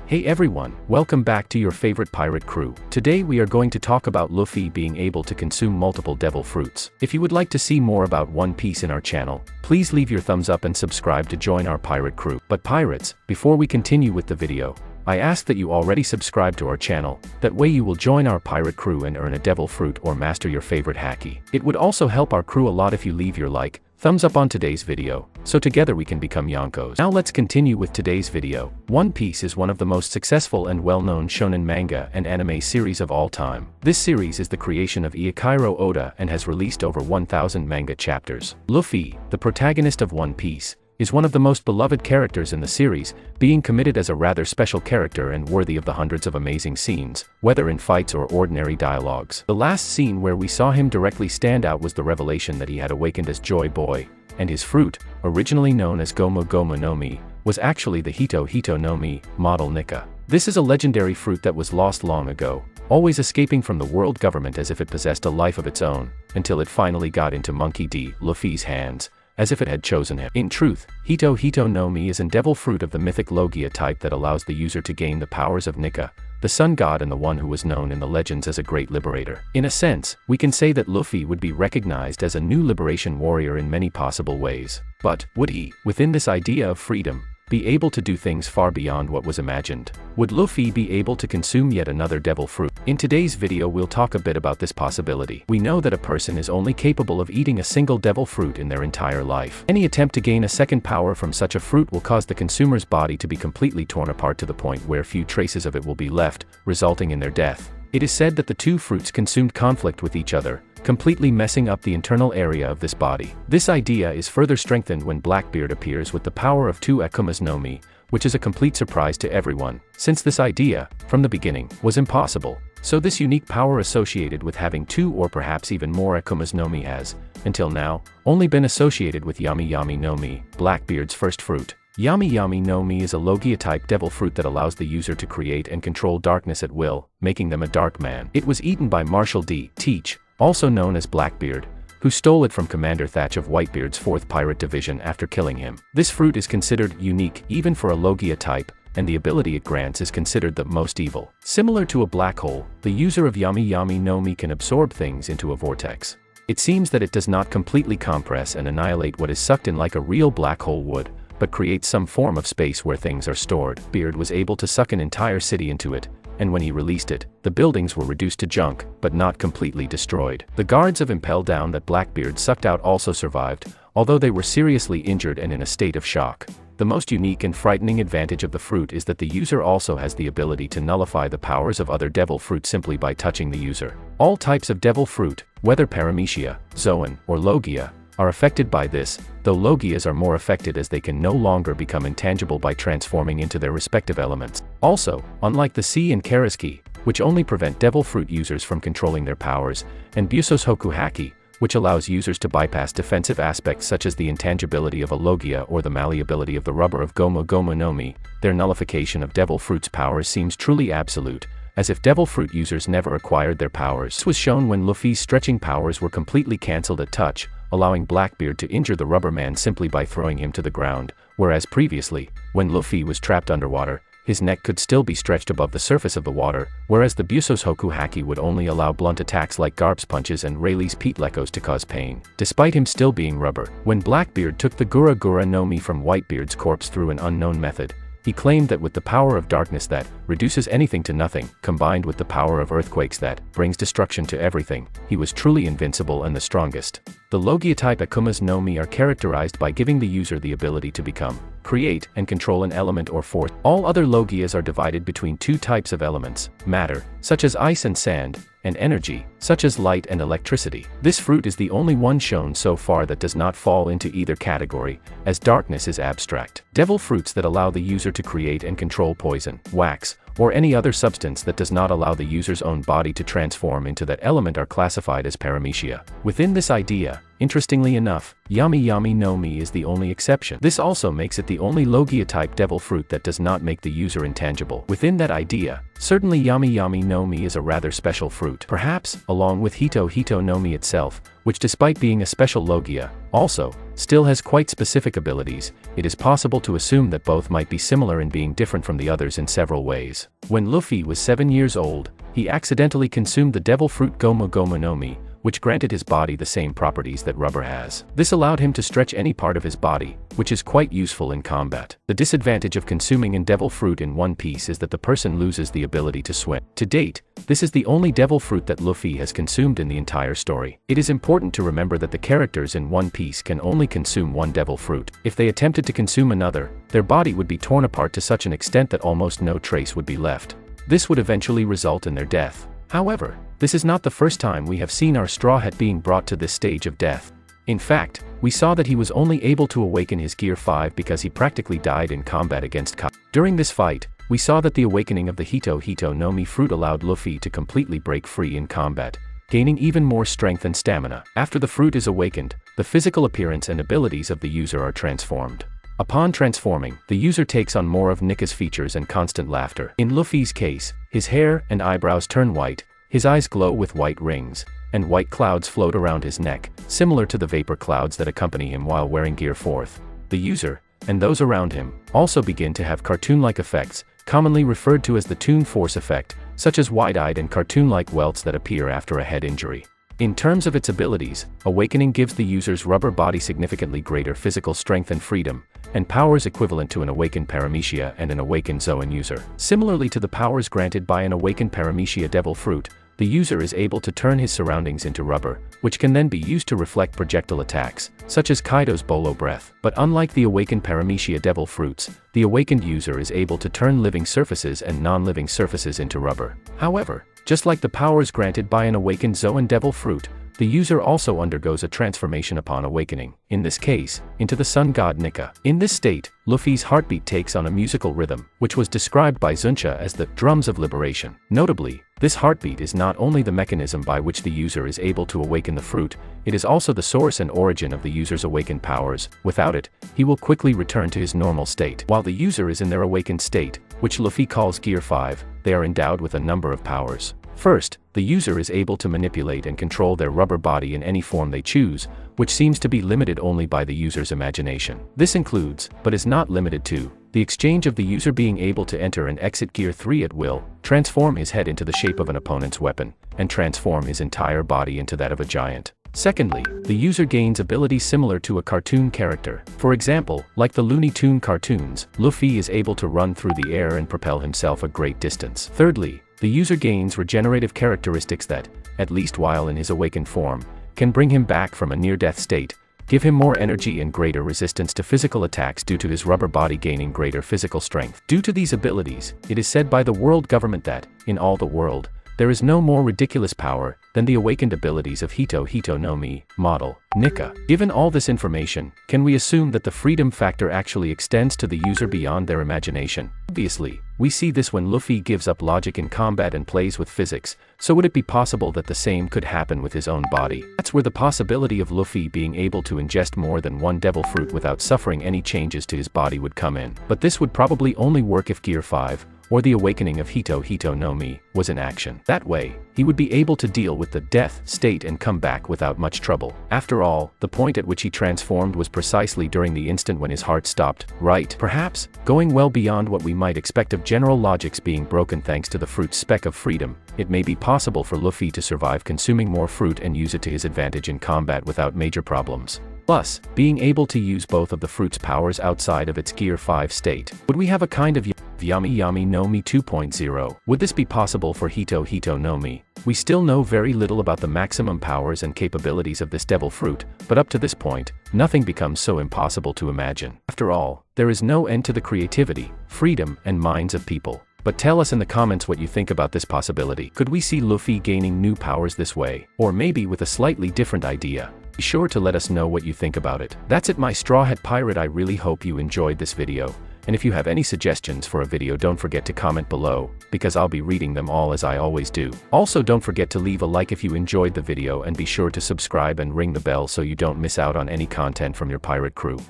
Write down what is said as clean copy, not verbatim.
Hey everyone, welcome back to your favorite pirate crew. Today we are going to talk about Luffy being able to consume multiple devil fruits. If you would like to see more about One Piece in our channel, please leave your thumbs up and subscribe to join our pirate crew. But pirates, before we continue with the video, I ask that you already subscribe to our channel, that way you will join our pirate crew and earn a devil fruit or master your favorite haki. It would also help our crew a lot if you leave your thumbs up on today's video, so together we can become Yonkos. Now let's continue with today's video. One Piece is one of the most successful and well-known shonen manga and anime series of all time. This series is the creation of Eiichiro Oda and has released over 1,000 manga chapters. Luffy, the protagonist of One Piece, is one of the most beloved characters in the series, being committed as a rather special character and worthy of the hundreds of amazing scenes, whether in fights or ordinary dialogues. The last scene where we saw him directly stand out was the revelation that he had awakened as Joy Boy, and his fruit, originally known as Gomu Gomu no Mi, was actually the Hito Hito no Mi, model Nika. This is a legendary fruit that was lost long ago, always escaping from the world government as if it possessed a life of its own, until it finally got into Monkey D. Luffy's hands, as if it had chosen him. In truth, Hito Hito no Mi is a devil fruit of the mythic Logia type that allows the user to gain the powers of Nika, the sun god and the one who was known in the legends as a great liberator. In a sense, we can say that Luffy would be recognized as a new liberation warrior in many possible ways. But, would he, within this idea of freedom, be able to do things far beyond what was imagined? Would Luffy be able to consume yet another devil fruit? In today's video we'll talk a bit about this possibility. We know that a person is only capable of eating a single devil fruit in their entire life. Any attempt to gain a second power from such a fruit will cause the consumer's body to be completely torn apart to the point where few traces of it will be left, resulting in their death. It is said that the two fruits consumed conflict with each other, completely messing up the internal area of this body. This idea is further strengthened when Blackbeard appears with the power of 2 Akumas no Mi, which is a complete surprise to everyone, since this idea, from the beginning, was impossible. So this unique power associated with having 2 or perhaps even more Akumas no Mi has, until now, only been associated with Yami Yami no Mi, Blackbeard's first fruit. Yami Yami no Mi is a Logia-type devil fruit that allows the user to create and control darkness at will, making them a dark man. It was eaten by Marshal D. Teach, also known as Blackbeard, who stole it from Commander Thatch of Whitebeard's 4th Pirate Division after killing him. This fruit is considered unique even for a Logia type, and the ability it grants is considered the most evil. Similar to a black hole, the user of Yami Yami no Mi can absorb things into a vortex. It seems that it does not completely compress and annihilate what is sucked in like a real black hole would, but creates some form of space where things are stored. Beard was able to suck an entire city into it, and when he released it, the buildings were reduced to junk, but not completely destroyed. The guards of Impel Down that Blackbeard sucked out also survived, although they were seriously injured and in a state of shock. The most unique and frightening advantage of the fruit is that the user also has the ability to nullify the powers of other devil fruit simply by touching the user. All types of devil fruit, whether Paramecia, Zoan, or Logia, are affected by this, though Logias are more affected as they can no longer become intangible by transforming into their respective elements. Also, unlike the Sea and Karaski, which only prevent devil fruit users from controlling their powers, and Busos Hoku Haki, which allows users to bypass defensive aspects such as the intangibility of a Logia or the malleability of the rubber of Gomu Gomu no Mi, their nullification of devil fruit's powers seems truly absolute, as if devil fruit users never acquired their powers. This was shown when Luffy's stretching powers were completely cancelled at touch, allowing Blackbeard to injure the rubber man simply by throwing him to the ground, whereas previously, when Luffy was trapped underwater, his neck could still be stretched above the surface of the water, whereas the Busos Hoku Haki would only allow blunt attacks like Garp's punches and Rayleigh's Peatlekos to cause pain, despite him still being rubber. When Blackbeard took the Gura Gura no Mi from Whitebeard's corpse through an unknown method, he claimed that with the power of darkness that reduces anything to nothing, combined with the power of earthquakes that brings destruction to everything, he was truly invincible and the strongest. The Logia-type Akumas no Mi are characterized by giving the user the ability to become, create, and control an element or force. All other Logias are divided between 2 types of elements: matter, such as ice and sand, and energy, such as light and electricity. This fruit is the only one shown so far that does not fall into either category, as darkness is abstract. Devil fruits that allow the user to create and control poison, wax, or any other substance that does not allow the user's own body to transform into that element are classified as Paramecia. Within this idea, Interestingly enough, Yami Yami no Mi is the only exception. This also makes it the only Logia-type devil fruit that does not make the user intangible. Within that idea, certainly Yami Yami no Mi is a rather special fruit. Perhaps, along with Hito no Mi itself, which despite being a special Logia, also, still has quite specific abilities, it is possible to assume that both might be similar in being different from the others in several ways. When Luffy was 7 years old, he accidentally consumed the devil fruit Gomu Gomu no Mi, which granted his body the same properties that rubber has. This allowed him to stretch any part of his body, which is quite useful in combat. The disadvantage of consuming a devil fruit in one piece is that the person loses the ability to swim. To date, this is the only devil fruit that Luffy has consumed in the entire story. It is important to remember that the characters in One Piece can only consume one devil fruit. If they attempted to consume another, their body would be torn apart to such an extent that almost no trace would be left. This would eventually result in their death. However, this is not the first time we have seen our Straw Hat being brought to this stage of death. In fact, we saw that he was only able to awaken his Gear 5 because he practically died in combat against Kai. During this fight, we saw that the awakening of the Hito no Mi fruit allowed Luffy to completely break free in combat, gaining even more strength and stamina. After the fruit is awakened, the physical appearance and abilities of the user are transformed. Upon transforming, the user takes on more of Nika's features and constant laughter. In Luffy's case, his hair and eyebrows turn white, his eyes glow with white rings, and white clouds float around his neck, similar to the vapor clouds that accompany him while wearing Gear 4. The user, and those around him, also begin to have cartoon-like effects, commonly referred to as the Toon Force effect, such as wide-eyed and cartoon-like welts that appear after a head injury. In terms of its abilities, awakening gives the user's rubber body significantly greater physical strength and freedom, and powers equivalent to an awakened Paramecia and an awakened Zoan user. Similarly to the powers granted by an awakened Paramecia devil fruit, the user is able to turn his surroundings into rubber, which can then be used to reflect projectile attacks, such as Kaido's Bolo Breath. But unlike the awakened Paramecia devil fruits, the awakened user is able to turn living surfaces and non-living surfaces into rubber. However, just like the powers granted by an awakened Zoan devil fruit, the user also undergoes a transformation upon awakening, in this case, into the Sun God Nika. In this state, Luffy's heartbeat takes on a musical rhythm, which was described by Zunsha as the drums of liberation. Notably, this heartbeat is not only the mechanism by which the user is able to awaken the fruit, it is also the source and origin of the user's awakened powers. Without it, he will quickly return to his normal state. While the user is in their awakened state, which Luffy calls Gear 5, they are endowed with a number of powers. First, the user is able to manipulate and control their rubber body in any form they choose, which seems to be limited only by the user's imagination. This includes, but is not limited to, the exchange of the user being able to enter and exit Gear 3 at will, transform his head into the shape of an opponent's weapon, and transform his entire body into that of a giant. Secondly, the user gains abilities similar to a cartoon character. For example, like the Looney Tunes cartoons, Luffy is able to run through the air and propel himself a great distance. Thirdly, the user gains regenerative characteristics that, at least while in his awakened form, can bring him back from a near-death state, give him more energy and greater resistance to physical attacks due to his rubber body gaining greater physical strength. Due to these abilities, it is said by the world government that, in all the world, there is no more ridiculous power than the awakened abilities of Hito no Mi, model, Nika. Given all this information, can we assume that the freedom factor actually extends to the user beyond their imagination? Obviously, we see this when Luffy gives up logic in combat and plays with physics, so would it be possible that the same could happen with his own body? That's where the possibility of Luffy being able to ingest more than one devil fruit without suffering any changes to his body would come in. But this would probably only work if Gear 5, or the awakening of Hito no Mi, was in action. That way, he would be able to deal with the death state and come back without much trouble. After all, the point at which he transformed was precisely during the instant when his heart stopped, right? Perhaps, going well beyond what we might expect of general logics being broken thanks to the fruit's speck of freedom, it may be possible for Luffy to survive consuming more fruit and use it to his advantage in combat without major problems. Plus, being able to use both of the fruit's powers outside of its Gear 5 state. Would we have a kind of Yami Yami no Mi 2.0? Would this be possible for Hito no Mi? We still know very little about the maximum powers and capabilities of this devil fruit, but up to this point, nothing becomes so impossible to imagine. After all, there is no end to the creativity, freedom, and minds of people. But tell us in the comments what you think about this possibility. Could we see Luffy gaining new powers this way? Or maybe with a slightly different idea? Be sure to let us know what you think about it. That's it, my Straw Hat Pirate. I really hope you enjoyed this video, And if you have any suggestions for a video, don't forget to comment below, because I'll be reading them all as I always do. Also, don't forget to leave a like if you enjoyed the video, and be sure to subscribe and ring the bell so you don't miss out on any content from your pirate crew.